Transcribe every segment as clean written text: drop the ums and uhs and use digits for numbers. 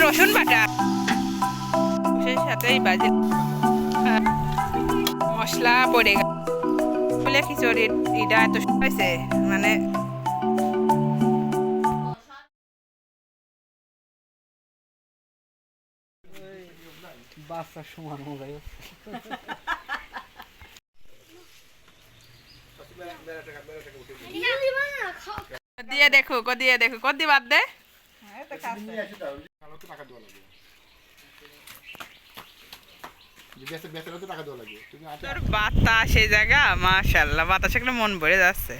রসুন বাটা সেই সাথেই বাজে মশলা পড়ে গেল ফুলে খিচুড়ির এটা এত হয়েছে মানে বাচ্চার সমান মোবাইল দিয়ে দেখো কদি বাদ দে তোর বাতাস সেই জায়গা মাশাআল্লাহ বাতাস একটা মন ভরে যাচ্ছে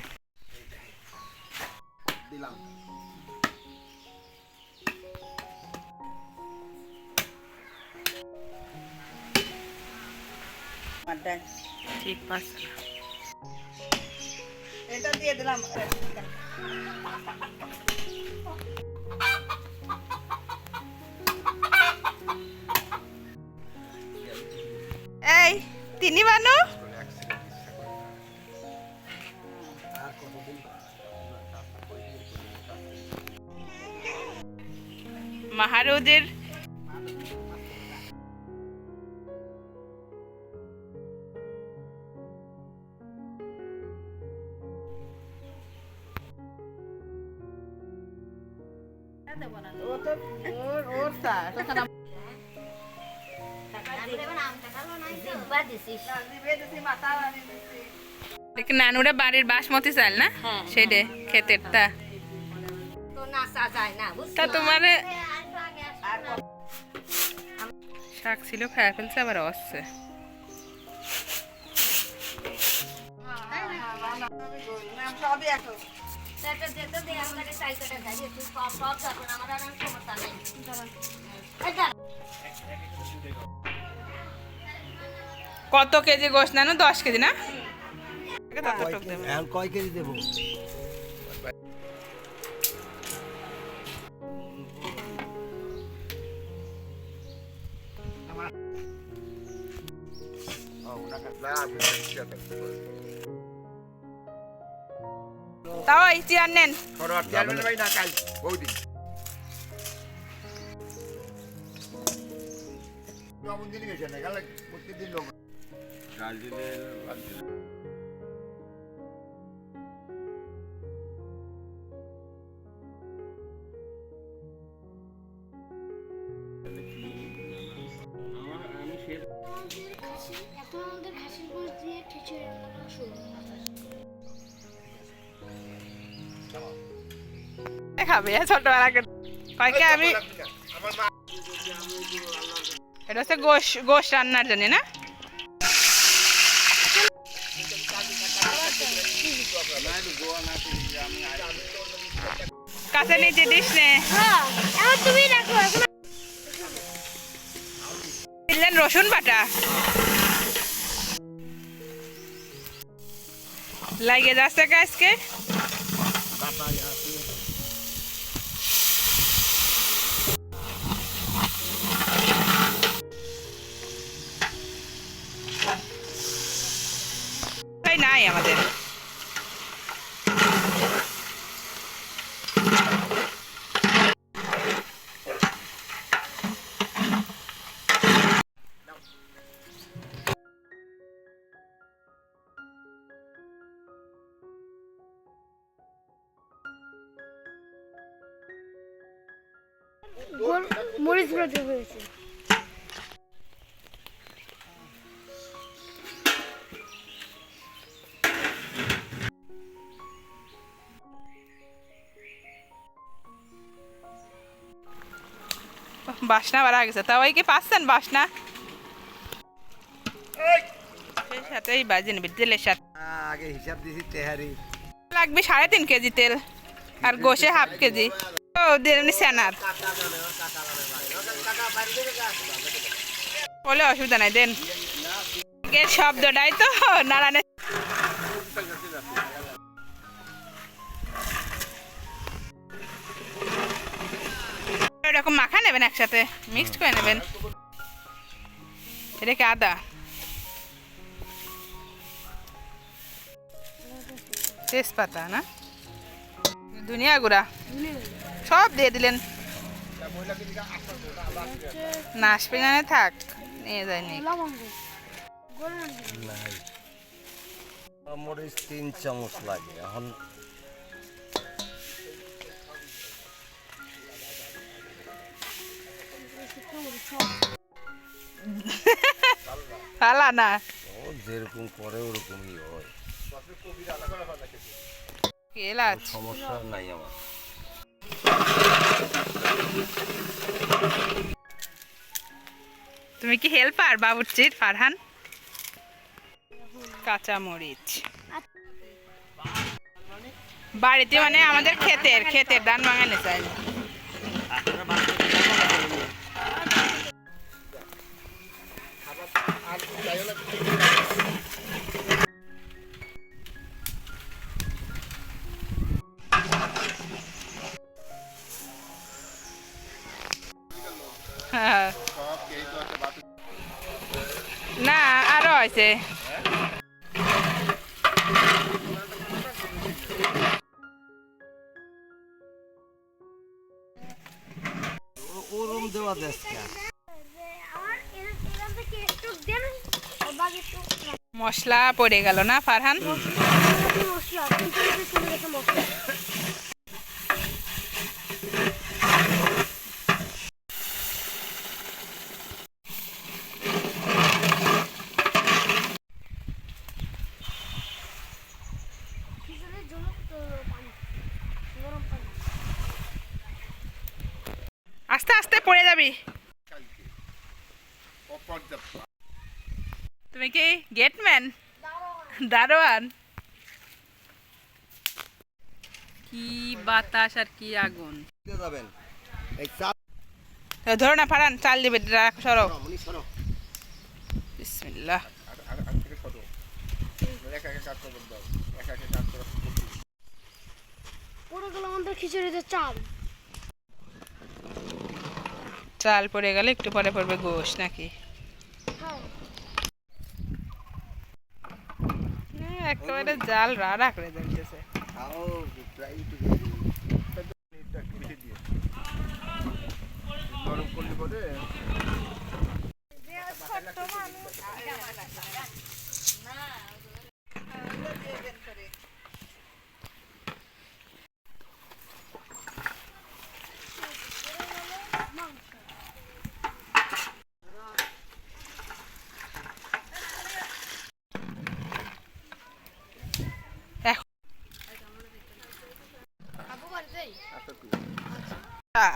ঠিক আছে এটা দিয়ে দিলাম এই তিনি বানু মাহারুদের নানুরা বাড়ির বাসমতি চাল না সেটা খেতে তা তোমার শাক ছিল খায় ফেলছে আবার আসছে কত কেজি গোশ নানু 10 কেজি না কয় কেজি দেবো তাও এই চেয়ার নেন খাবে ছোটবেলা কয়েকে আমি এটা হচ্ছে গোশ রান্নার জন্য না কাছে নিচে দিস নে দিলেন রসুন বাটা লাগে যাচ্ছে আজকে নাই আমাদের মরিচ বাটা হয়েছে বাসনা বাড়া গেছে তাও কি পাচ্ছেন বাসনা সেই সাথেই বাজে নেবে তেলের সাথে আগে হিসাব দিছি তেহারি লাগবে 3.5 কেজি তেল আর গোশে হাফ কেজি ও দেন সেনার বলে অসুবিধা নাই দেন এর শব্দটাই তো নারায়ণ এরকম মাখা নেবেন একসাথে মিক্সড করে নেবেন এটা কি আদা তেজপাতা না ধনিয়া গুঁড়া সব দিয়ে দিলেন না আসবে না থাক নিয়ে যায়নি নাই মরিচ 3 চামচ লাগে এখন ফালা না ও যেরকম করে ওরকমই হয় এলাচ সমস্যা নাই আমার তুমি কি হেল্পার বাবুর্চির ফারহান কাঁচা মরিচ বাড়িতে মানে আমাদের ক্ষেতের ধান ভাঙানো চাই হ্যাঁ। না আরো আছে ওরম দেওয়া দেশকা মশলা পড়ে গেল না ফারহান আস্তে আস্তে পড়ে যাবি তুমি কি গেটম্যান দারোয়ান কি বাতাস আর কি আগুন যাবেন এই চাল ধরো না ফারান চাল দিবে সরো মনি সরো বিসমিল্লাহ খিচুড়িতে চাল চাল পড়ে গেলে একটু পরে পড়বে গোশ নাকি একেবারে জাল রাড়া করে দিতেছে খাও ট্রাই টু গরম করলে পরে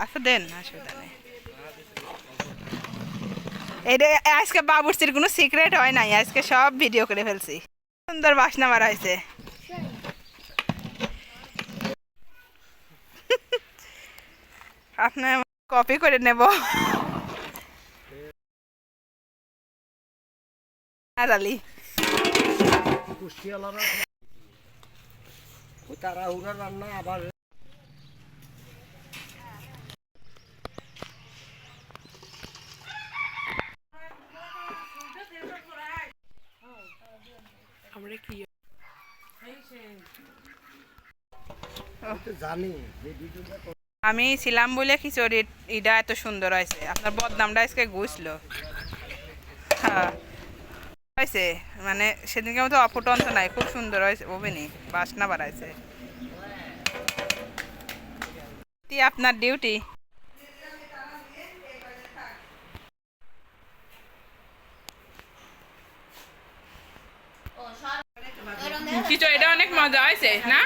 আচ্ছা দেন অসুবিধা নেই এটা আজকে বাবুর্চির কোনো সিক্রেট হয় নাই আজকে সব ভিডিও করে ফেলছি সুন্দর বাসনা মারা হয়েছে আপনার কপি করে নেব আলি কুষ্টিয়ালারা ওই তাড়াহুড়া রান্না আবার আমরা কি জানি যে ভিডিওটা আমি ছিলাম বলে খিচুড়ি ইটা এত সুন্দর হয়েছে আপনার বদনামটা আজকে ঘুষলো হ্যাঁ হয়েছে মানে সেদিনকে মতো অফুটন্ত নাই খুব সুন্দর হয়েছে ওভেনি বাসনা বাড়াইছে আপনার ডিউটি খিচুড়িটা অনেক মজা হয়েছে না